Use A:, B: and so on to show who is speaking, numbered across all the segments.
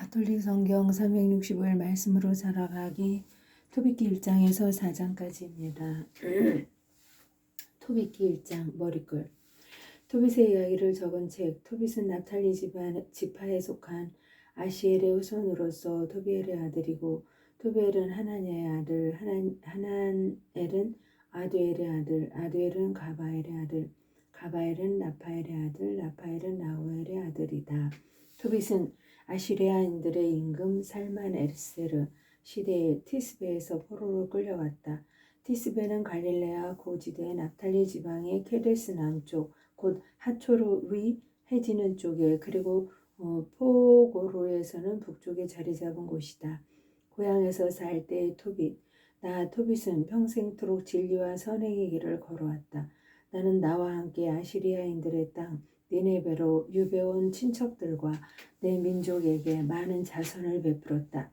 A: 가톨릭 성경 365일 말씀으로 살아가기 토비기 1장에서 4장까지입니다. 토비기 1장 머리글 토빗의 이야기를 적은 책. 토빗은 납탈리 지파에 속한 아시엘의 후손으로서 토비엘의 아들이고, 토비엘은 하나냐의 아들, 하난엘은 아두엘의 아들, 아두엘은 가바엘의 아들, 가바엘은 라파엘의 아들, 라파엘은 라우엘의 아들이다. 토빗은 아시리아인들의 임금 살만 에르세르 시대에 티스베에서 포로로 끌려왔다. 티스베는 갈릴레아 고지대 납탈리 지방의 케데스 남쪽, 곧 하초르 위 해지는 쪽에, 그리고 포고로에서는 북쪽에 자리 잡은 곳이다. 고향에서 살 때의 토빗. 나 토빗은 평생토록 진리와 선행의 길을 걸어왔다. 나는 나와 함께 아시리아인들의 땅 니네베로 유배온 친척들과 내 민족에게 많은 자선을 베풀었다.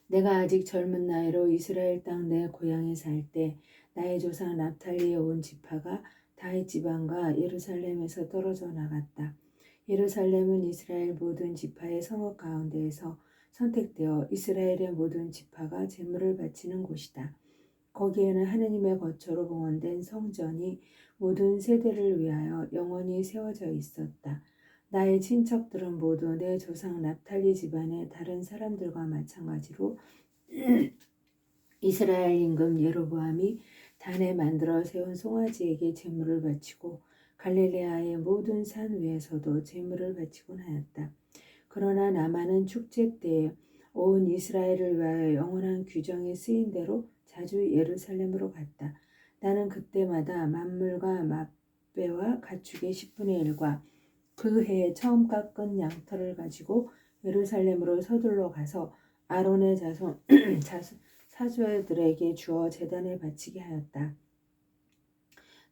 A: 내가 아직 젊은 나이로 이스라엘 땅 내 고향에 살 때 나의 조상 납탈리에 온 지파가 다윗 지방과 예루살렘에서 떨어져 나갔다. 예루살렘은 이스라엘 모든 지파의 성읍 가운데에서 선택되어 이스라엘의 모든 지파가 제물을 바치는 곳이다. 거기에는 하느님의 거처로 봉헌된 성전이 모든 세대를 위하여 영원히 세워져 있었다. 나의 친척들은 모두 내 조상 납탈리 집안의 다른 사람들과 마찬가지로 이스라엘 임금 예로보암이 단에 만들어 세운 송아지에게 제물을 바치고 갈릴레아의 모든 산 위에서도 제물을 바치곤 하였다. 그러나 나만은 축제 때에 온 이스라엘을 위하여 영원한 규정이 쓰인 대로 자주 예루살렘으로 갔다. 나는 그때마다 만물과 맛배와 가축의 10분의 1과 그 해에 처음 깎은 양털을 가지고 예루살렘으로 서둘러 가서 아론의 자손 사조들에게 주어 제단에 바치게 하였다.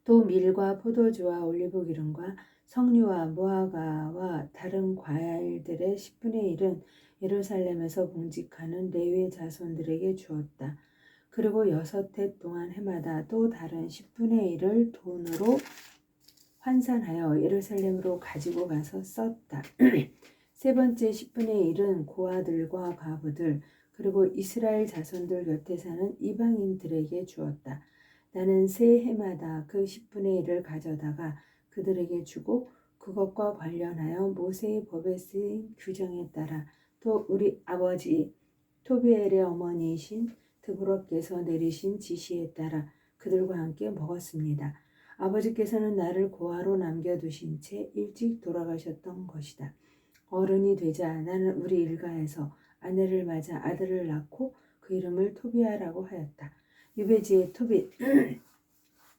A: 또 밀과 포도주와 올리브 기름과 석류와 무화과와 다른 과일들의 10분의 1은 예루살렘에서 봉직하는 레위의 자손들에게 주었다. 그리고 6해 동안 해마다 또 다른 10분의 1을 돈으로 환산하여 예루살렘으로 가지고 가서 썼다. 세 번째 10분의 1은 고아들과 과부들 그리고 이스라엘 자손들 곁에 사는 이방인들에게 주었다. 나는 새 해마다 그 10분의 1을 가져다가 그들에게 주고 그것과 관련하여 모세의 법에 쓰인 규정에 따라 또 우리 아버지 토비엘의 어머니이신 드보라께서 내리신 지시에 따라 그들과 함께 먹었습니다. 아버지께서는 나를 고아로 남겨두신 채 일찍 돌아가셨던 것이다. 어른이 되자 나는 우리 일가에서 아내를 맞아 아들을 낳고 그 이름을 토비아라고 하였다. 유배지의 토빗.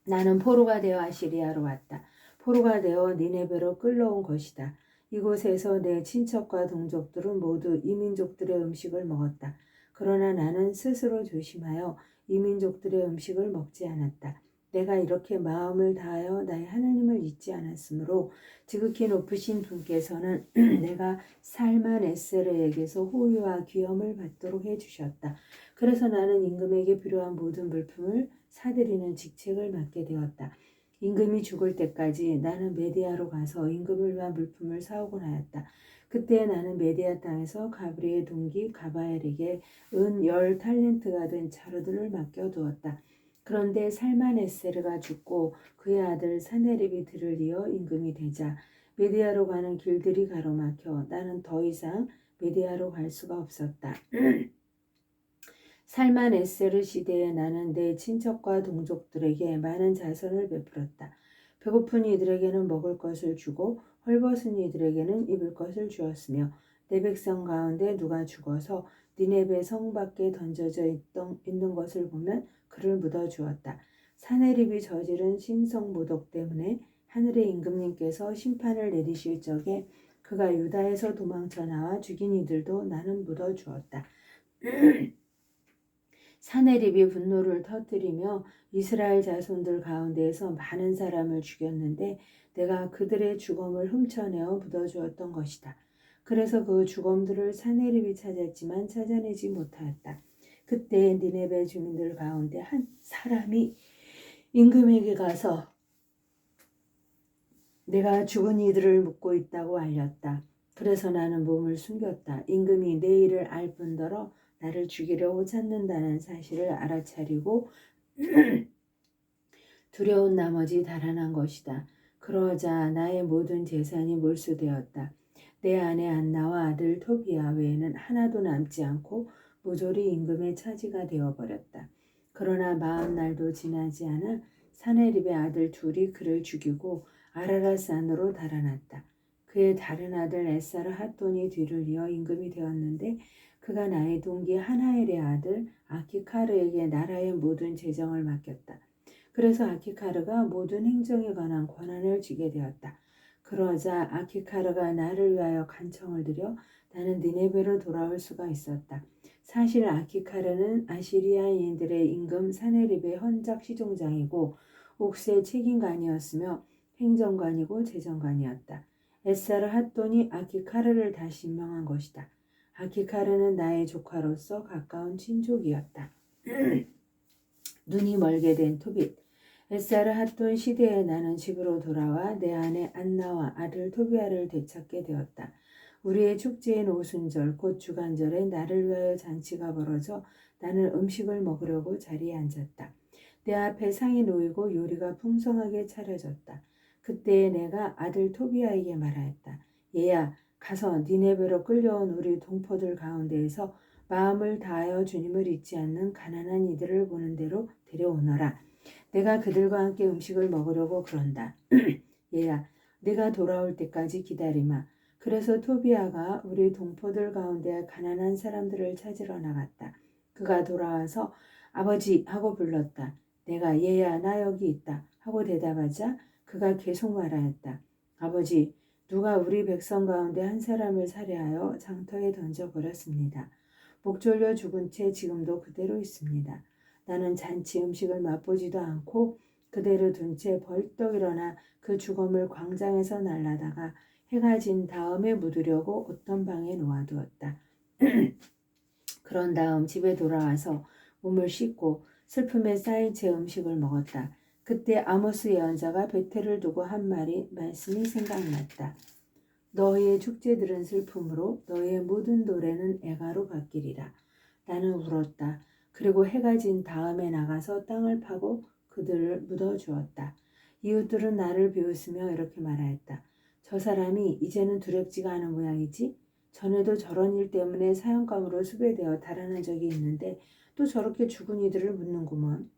A: 나는 포로가 되어 아시리아로 왔다. 포로가 되어 니네베로 끌려온 것이다. 이곳에서 내 친척과 동족들은 모두 이민족들의 음식을 먹었다. 그러나 나는 스스로 조심하여 이민족들의 음식을 먹지 않았다. 내가 이렇게 마음을 다하여 나의 하나님을 잊지 않았으므로 지극히 높으신 분께서는 내가 살만 에세르에게서 호의와 귀염을 받도록 해주셨다. 그래서 나는 임금에게 필요한 모든 물품을 사들이는 직책을 맡게 되었다. 임금이 죽을 때까지 나는 메디아로 가서 임금을 위한 물품을 사오곤 하였다. 그때 나는 메디아 땅에서 가브리의 동기 가바엘에게 은 10달란트가 된 자루들을 맡겨두었다. 그런데 살만에세르가 죽고 그의 아들 사네립이 들을 이어 임금이 되자 메디아로 가는 길들이 가로막혀 나는 더 이상 메디아로 갈 수가 없었다. 살만에세르 시대에 나는 내 친척과 동족들에게 많은 자선을 베풀었다. 배고픈 이들에게는 먹을 것을 주고 헐벗은 이들에게는 입을 것을 주었으며 내 백성 가운데 누가 죽어서 니네베 성 밖에 던져져 있는 것을 보면 그를 묻어주었다. 사네립이 저지른 신성 모독 때문에 하늘의 임금님께서 심판을 내리실 적에 그가 유다에서 도망쳐 나와 죽인 이들도 나는 묻어주었다. 사네립이 분노를 터뜨리며 이스라엘 자손들 가운데에서 많은 사람을 죽였는데 내가 그들의 죽음을 훔쳐내어 묻어주었던 것이다. 그래서 그 죽음들을 사네립이 찾았지만 찾아내지 못하였다. 그때 니네베 주민들 가운데 한 사람이 임금에게 가서 내가 죽은 이들을 묻고 있다고 알렸다. 그래서 나는 몸을 숨겼다. 임금이 내 일을 알 뿐더러 나를 죽이려고 찾는다는 사실을 알아차리고 두려운 나머지 달아난 것이다. 그러자 나의 모든 재산이 몰수되었다. 내 아내 안나와 아들 토비아 외에는 하나도 남지 않고 모조리 임금의 차지가 되어버렸다. 그러나 40날도 지나지 않아 사네립의 아들 둘이 그를 죽이고 아라라산으로 달아났다. 그의 다른 아들 에사르 핫돈이 뒤를 이어 임금이 되었는데 그가 나의 동기 하나엘의 아들 아키카르에게 나라의 모든 재정을 맡겼다. 그래서 아키카르가 모든 행정에 관한 권한을 쥐게 되었다. 그러자 아키카르가 나를 위하여 간청을 드려 나는 니네베로 돌아올 수가 있었다. 사실 아키카르는 아시리아인들의 임금 사네립의 헌작 시종장이고 옥세 책임관이었으며 행정관이고 재정관이었다. 에사르 핫돈이 아키카르를 다시 임명한 것이다. 아키카르는 나의 조카로서 가까운 친족이었다. 눈이 멀게 된 토빗. 에사르 핫돈 시대에 나는 집으로 돌아와 내 아내 안나와 아들 토비아를 되찾게 되었다. 우리의 축제인 오순절 곧 주간절에 나를 위하여 잔치가 벌어져 나는 음식을 먹으려고 자리에 앉았다. 내 앞에 상이 놓이고 요리가 풍성하게 차려졌다. 그때 내가 아들 토비아에게 말하였다. 얘야, 가서 니네베로 끌려온 우리 동포들 가운데에서 마음을 다하여 주님을 잊지 않는 가난한 이들을 보는 대로 데려오너라. 내가 그들과 함께 음식을 먹으려고 그런다. 얘야, 내가 돌아올 때까지 기다리마. 그래서 토비아가 우리 동포들 가운데 가난한 사람들을 찾으러 나갔다. 그가 돌아와서 아버지 하고 불렀다. 내가 얘야 나 여기 있다 하고 대답하자 그가 계속 말하였다. 아버지, 누가 우리 백성 가운데 한 사람을 살해하여 장터에 던져버렸습니다. 목 졸려 죽은 채 지금도 그대로 있습니다. 나는 잔치 음식을 맛보지도 않고 그대로 둔 채 벌떡 일어나 그 죽음을 광장에서 날라다가 해가 진 다음에 묻으려고 어떤 방에 놓아두었다. 그런 다음 집에 돌아와서 몸을 씻고 슬픔에 쌓인 채 음식을 먹었다. 그때 아모스 예언자가 베텔을 두고 한 말씀이 생각났다. 너희의 축제들은 슬픔으로 너희의 모든 노래는 애가로 바뀌리라. 나는 울었다. 그리고 해가 진 다음에 나가서 땅을 파고 그들을 묻어주었다. 이웃들은 나를 비웃으며 이렇게 말하였다. 저 사람이 이제는 두렵지가 않은 모양이지? 전에도 저런 일 때문에 사형감으로 수배되어 달아난 적이 있는데 또 저렇게 죽은 이들을 묻는구먼.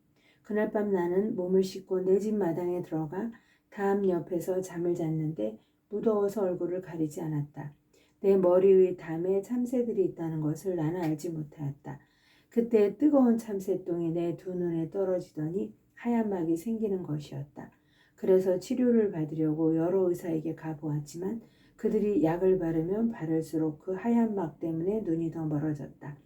A: 그날 밤 나는 몸을 씻고 내 집 마당에 들어가 담 옆에서 잠을 잤는데 무더워서 얼굴을 가리지 않았다. 내 머리 위 담에 참새들이 있다는 것을 나는 알지 못하였다. 그때 뜨거운 참새똥이 내 두 눈에 떨어지더니 하얀 막이 생기는 것이었다. 그래서 치료를 받으려고 여러 의사에게 가보았지만 그들이 약을 바르면 바를수록 그 하얀 막 때문에 눈이 더 멀어졌다.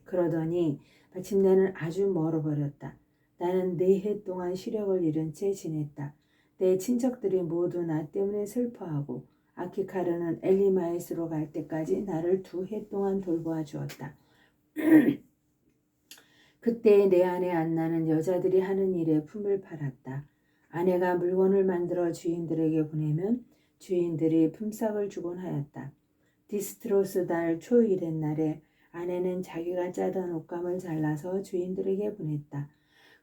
A: 그러더니 마침내는 아주 멀어버렸다. 나는 4해 동안 시력을 잃은 채 지냈다. 내 친척들이 모두 나 때문에 슬퍼하고 아키카르는 엘리마에스로 갈 때까지 나를 2해 동안 돌보아 주었다. 그때 내 아내 안나는 여자들이 하는 일에 품을 팔았다. 아내가 물건을 만들어 주인들에게 보내면 주인들이 품삯을 주곤 하였다. 디스트로스 달 초이렛날에 아내는 자기가 짜던 옷감을 잘라서 주인들에게 보냈다.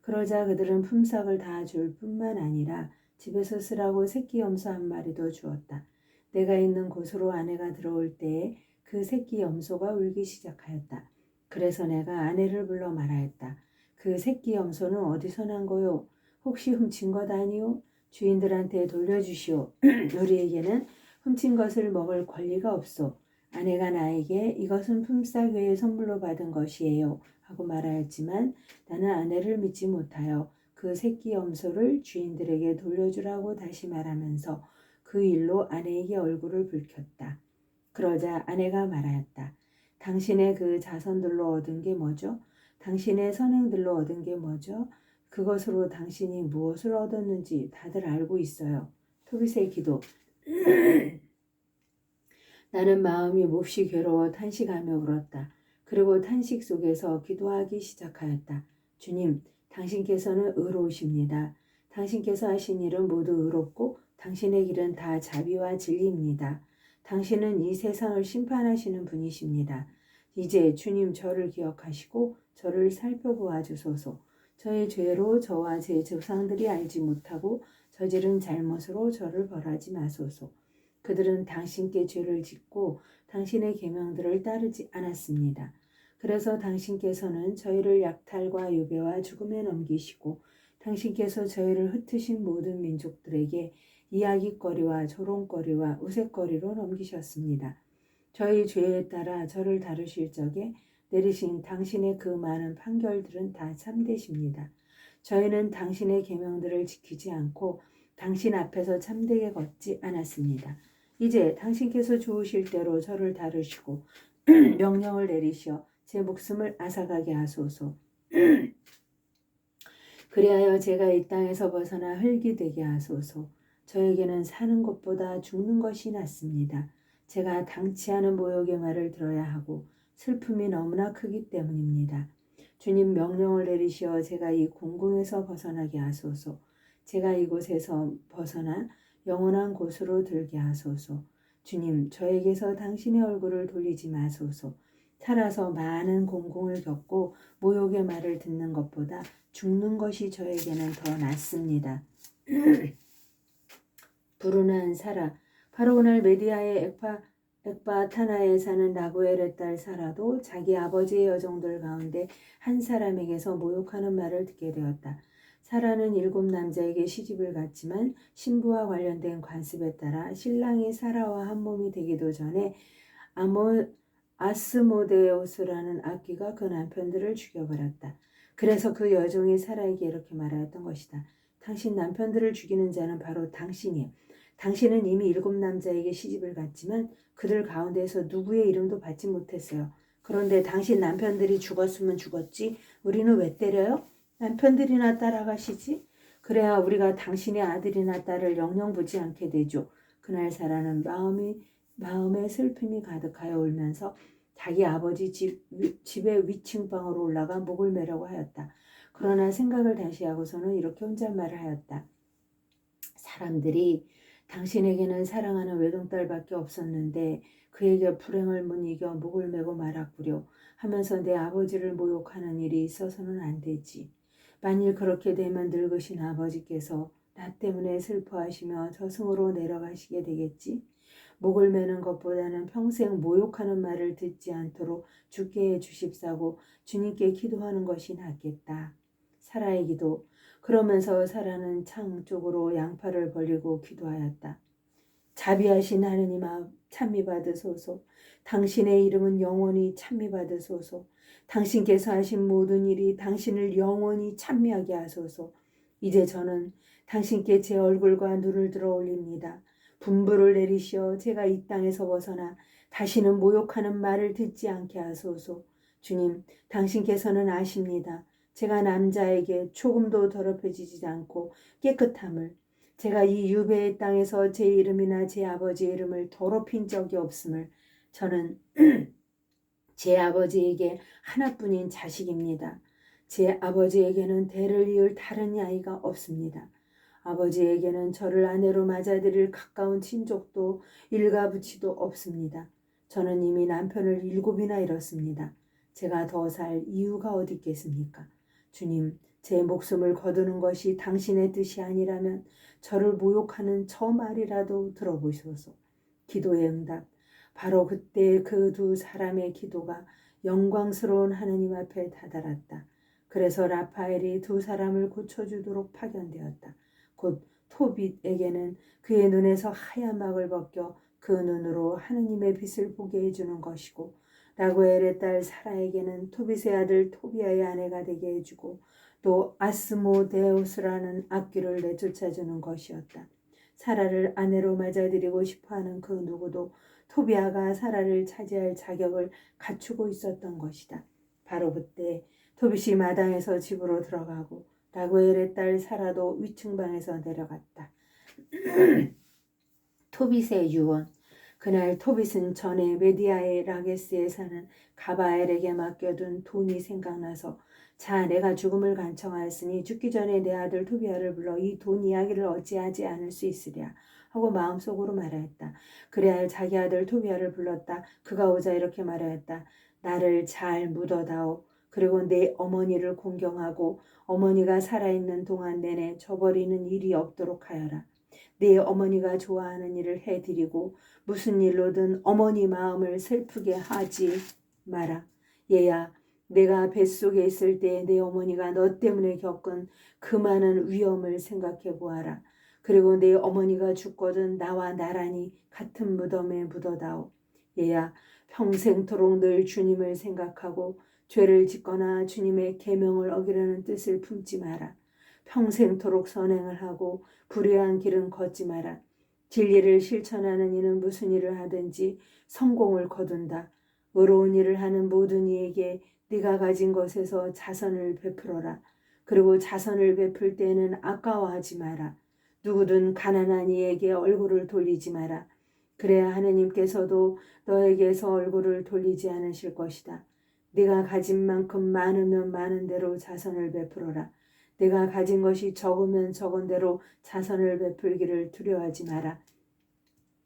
A: 그러자 그들은 품삯을 다 줄 뿐만 아니라 집에서 쓰라고 새끼 염소 한 마리도 주었다. 내가 있는 곳으로 아내가 들어올 때에 그 새끼 염소가 울기 시작하였다. 그래서 내가 아내를 불러 말하였다. 그 새끼 염소는 어디서 난 거요? 혹시 훔친 것 아니오? 주인들한테 돌려주시오. 우리에게는 훔친 것을 먹을 권리가 없소. 아내가 나에게 이것은 품삯 외에 선물로 받은 것이에요 하고 말하였지만 나는 아내를 믿지 못하여 그 새끼 염소를 주인들에게 돌려주라고 다시 말하면서 그 일로 아내에게 얼굴을 붉혔다. 그러자 아내가 말하였다. 당신의 그 자선들로 얻은 게 뭐죠? 당신의 선행들로 얻은 게 뭐죠? 그것으로 당신이 무엇을 얻었는지 다들 알고 있어요. 토빗의 기도. 나는 마음이 몹시 괴로워 탄식하며 울었다. 그리고 탄식 속에서 기도하기 시작하였다. 주님, 당신께서는 의로우십니다. 당신께서 하신 일은 모두 의롭고 당신의 길은 다 자비와 진리입니다. 당신은 이 세상을 심판하시는 분이십니다. 이제 주님 저를 기억하시고 저를 살펴보아 주소서. 저의 죄로 저와 제 조상들이 알지 못하고 저지른 잘못으로 저를 벌하지 마소서. 그들은 당신께 죄를 짓고 당신의 계명들을 따르지 않았습니다. 그래서 당신께서는 저희를 약탈과 유배와 죽음에 넘기시고 당신께서 저희를 흩으신 모든 민족들에게 이야깃거리와 조롱거리와 우윳거리로 넘기셨습니다. 저희 죄에 따라 저를 다루실 적에 내리신 당신의 그 많은 판결들은 다 참되십니다. 저희는 당신의 계명들을 지키지 않고 당신 앞에서 참되게 걷지 않았습니다. 이제 당신께서 좋으실 대로 저를 다루시고 명령을 내리시어 제 목숨을 앗아가게 하소서. 그리하여 제가 이 땅에서 벗어나 흙이 되게 하소서. 저에게는 사는 것보다 죽는 것이 낫습니다. 제가 당치 않은 모욕의 말을 들어야 하고 슬픔이 너무나 크기 때문입니다. 주님 명령을 내리시어 제가 이 공궁에서 벗어나게 하소서. 제가 이곳에서 벗어나 영원한 곳으로 들게 하소서. 주님 저에게서 당신의 얼굴을 돌리지 마소서. 살아서 많은 공공을 겪고 모욕의 말을 듣는 것보다 죽는 것이 저에게는 더 낫습니다. 불운한 사라. 바로 오늘 메디아의 엑바타나에 사는 라구엘의 딸 사라도 자기 아버지의 여종들 가운데 한 사람에게서 모욕하는 말을 듣게 되었다. 사라는 7 남자에게 시집을 갔지만 신부와 관련된 관습에 따라 신랑이 사라와 한 몸이 되기도 전에 아스모데우스라는 악귀가 그 남편들을 죽여버렸다. 그래서 그 여종이 사라에게 이렇게 말하였던 것이다. 당신 남편들을 죽이는 자는 바로 당신이에요. 당신은 이미 7 남자에게 시집을 갔지만 그들 가운데서 누구의 이름도 받지 못했어요. 그런데 당신 남편들이 죽었으면 죽었지 우리는 왜 때려요? 남편들이나 따라가시지? 그래야 우리가 당신의 아들이나 딸을 영영 보지 않게 되죠. 그날 사라는 마음에 슬픔이 가득하여 울면서 자기 아버지 집의 위층방으로 올라가 목을 매려고 하였다. 그러나 생각을 다시 하고서는 이렇게 혼잣말을 하였다. 사람들이 당신에게는 사랑하는 외동딸밖에 없었는데 그에게 불행을 못 이겨 목을 메고 말았구려 하면서 내 아버지를 모욕하는 일이 있어서는 안 되지. 만일 그렇게 되면 늙으신 아버지께서 나 때문에 슬퍼하시며 저승으로 내려가시게 되겠지. 목을 매는 것보다는 평생 모욕하는 말을 듣지 않도록 죽게 해 주십사고 주님께 기도하는 것이 낫겠다. 사라의 기도. 그러면서 사라는 창 쪽으로 양팔을 벌리고 기도하였다. 자비하신 하느님 찬미 받으소서. 당신의 이름은 영원히 찬미 받으소서. 당신께서 하신 모든 일이 당신을 영원히 찬미하게 하소서. 이제 저는 당신께 제 얼굴과 눈을 들어 올립니다. 분부를 내리시어 제가 이 땅에서 벗어나 다시는 모욕하는 말을 듣지 않게 하소서. 주님, 당신께서는 아십니다. 제가 남자에게 조금도 더럽혀지지 않고 깨끗함을, 제가 이 유배의 땅에서 제 이름이나 제 아버지의 이름을 더럽힌 적이 없음을, 저는 제 아버지에게 하나뿐인 자식입니다. 제 아버지에게는 대를 이을 다른 아이가 없습니다. 아버지에게는 저를 아내로 맞아들일 가까운 친족도 일가부치도 없습니다. 저는 이미 남편을 7이나 잃었습니다. 제가 더 살 이유가 어디 있겠습니까? 주님, 제 목숨을 거두는 것이 당신의 뜻이 아니라면 저를 모욕하는 저 말이라도 들어보소서. 기도의 응답. 바로 그때 그 2 사람의 기도가 영광스러운 하느님 앞에 다다랐다. 그래서 라파엘이 2 사람을 고쳐주도록 파견되었다. 곧 토빗에게는 그의 눈에서 하얀 막을 벗겨 그 눈으로 하느님의 빛을 보게 해주는 것이고, 라구엘의 딸 사라에게는 토빗의 아들 토비아의 아내가 되게 해주고, 또 아스모데우스라는 악귀를 내쫓아주는 것이었다. 사라를 아내로 맞아들이고 싶어하는 그 누구도 토비아가 사라를 차지할 자격을 갖추고 있었던 것이다. 바로 그때 토빗이 마당에서 집으로 들어가고 라구엘의 딸 사라도 위층방에서 내려갔다. 토빗의 유언. 그날 토빗은 전에 메디아의 라게스에 사는 가바엘에게 맡겨둔 돈이 생각나서 자, 내가 죽음을 간청하였으니 죽기 전에 내 아들 토비아를 불러 이 돈 이야기를 어찌하지 않을 수 있으랴 하고 마음속으로 말하였다. 그래야 자기 아들 토비아를 불렀다. 그가 오자 이렇게 말하였다. 나를 잘 묻어다오. 그리고 내 어머니를 공경하고 어머니가 살아있는 동안 내내 저버리는 일이 없도록 하여라. 내 어머니가 좋아하는 일을 해드리고 무슨 일로든 어머니 마음을 슬프게 하지 마라. 얘야, 내가 뱃속에 있을 때 내 어머니가 너 때문에 겪은 그 많은 위험을 생각해 보아라. 그리고 내 어머니가 죽거든 나와 나란히 같은 무덤에 묻어다오. 얘야, 평생토록 늘 주님을 생각하고 죄를 짓거나 주님의 계명을 어기려는 뜻을 품지 마라. 평생토록 선행을 하고 불의한 길은 걷지 마라. 진리를 실천하는 이는 무슨 일을 하든지 성공을 거둔다. 의로운 일을 하는 모든 이에게 네가 가진 것에서 자선을 베풀어라. 그리고 자선을 베풀 때에는 아까워하지 마라. 누구든 가난한 이에게 얼굴을 돌리지 마라. 그래야 하느님께서도 너에게서 얼굴을 돌리지 않으실 것이다. 네가 가진 만큼 많으면 많은 대로 자선을 베풀어라. 네가 가진 것이 적으면 적은 대로 자선을 베풀기를 두려워하지 마라.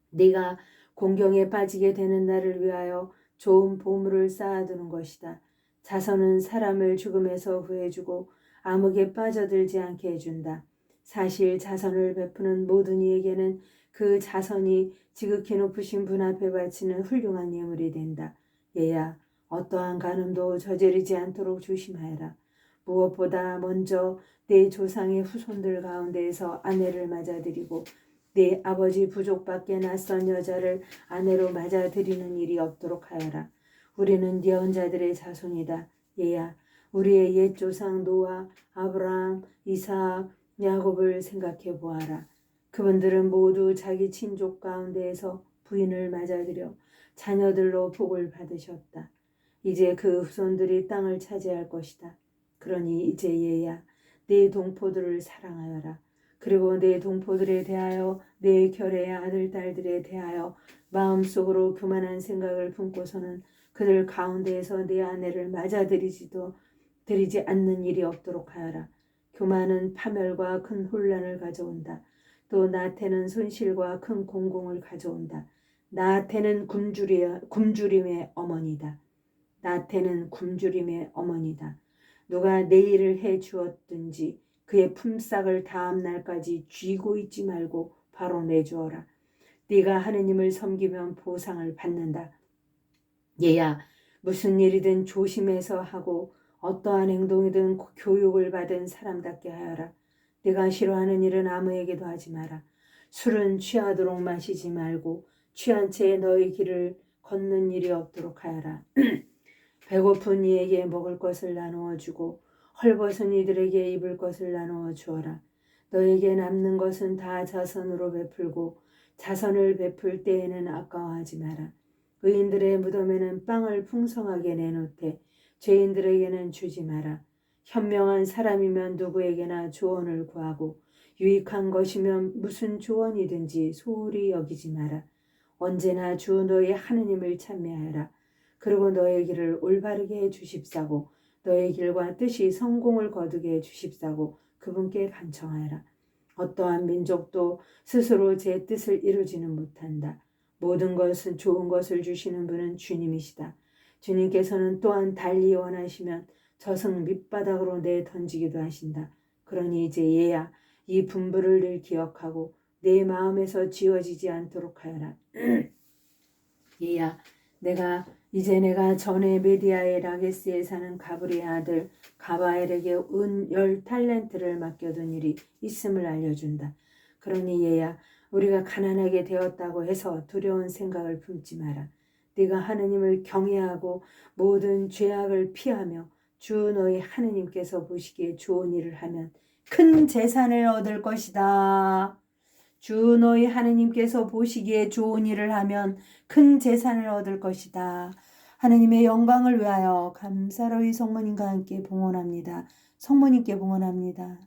A: 네가 공경에 빠지게 되는 날을 위하여 좋은 보물을 쌓아두는 것이다. 자선은 사람을 죽음에서 구해주고 암흑에 빠져들지 않게 해준다. 사실 자선을 베푸는 모든 이에게는 그 자선이 지극히 높으신 분 앞에 바치는 훌륭한 예물이 된다. 얘야, 어떠한 간음도 저지르지 않도록 조심하여라. 무엇보다 먼저 내 조상의 후손들 가운데에서 아내를 맞아들이고 네 아버지 부족 밖에 낯선 여자를 아내로 맞아들이는 일이 없도록 하여라. 우리는 예언자들의 자손이다. 얘야, 우리의 옛 조상 노아, 아브라함, 이삭, 야곱을 생각해 보아라. 그분들은 모두 자기 친족 가운데에서 부인을 맞아들여 자녀들로 복을 받으셨다. 이제 그 후손들이 땅을 차지할 것이다. 그러니 이제 얘야, 네 동포들을 사랑하여라. 그리고 내 동포들에 대하여 내 결의 아들 딸들에 대하여 마음속으로 교만한 생각을 품고서는 그들 가운데에서 내 아내를 드리지 않는 일이 없도록 하여라. 교만은 파멸과 큰 혼란을 가져온다. 또 나태는 손실과 큰 공공을 가져온다. 나태는 굶주림의 어머니다. 나태는 굶주림의 어머니다. 누가 내 일을 해 주었든지 그의 품삯을 다음 날까지 쥐고 있지 말고 바로 내주어라. 네가 하느님을 섬기면 보상을 받는다. 얘야, 무슨 일이든 조심해서 하고 어떠한 행동이든 교육을 받은 사람답게 하여라. 네가 싫어하는 일은 아무에게도 하지 마라. 술은 취하도록 마시지 말고 취한 채 너의 길을 걷는 일이 없도록 하여라. 배고픈 이에게 먹을 것을 나누어 주고 헐벗은 이들에게 입을 것을 나누어 주어라. 너에게 남는 것은 다 자선으로 베풀고 자선을 베풀 때에는 아까워하지 마라. 의인들의 무덤에는 빵을 풍성하게 내놓되 죄인들에게는 주지 마라. 현명한 사람이면 누구에게나 조언을 구하고 유익한 것이면 무슨 조언이든지 소홀히 여기지 마라. 언제나 주 너의 하느님을 찬미하여라. 그리고 너의 길을 올바르게 해 주십사고 너의 길과 뜻이 성공을 거두게 해 주십사고 그분께 간청하여라. 어떠한 민족도 스스로 제 뜻을 이루지는 못한다. 모든 것은 좋은 것을 주시는 분은 주님이시다. 주님께서는 또한 달리 원하시면 저승 밑바닥으로 내던지기도 하신다. 그러니 이제 얘야, 이 분부를 늘 기억하고 내 마음에서 지워지지 않도록 하여라. 얘야, 내가 전에 메디아의 라게스에 사는 가브리의 아들 가바엘에게 은 10달란트를 맡겨둔 일이 있음을 알려준다. 그러니 얘야, 우리가 가난하게 되었다고 해서 두려운 생각을 품지 마라. 네가 하느님을 경외하고 모든 죄악을 피하며 주 너희 하느님께서 보시기에 좋은 일을 하면 큰 재산을 얻을 것이다. 주 너희 하느님께서 보시기에 좋은 일을 하면 큰 재산을 얻을 것이다. 하느님의 영광을 위하여 감사로이 성모님과 함께 봉헌합니다. 성모님께 봉헌합니다.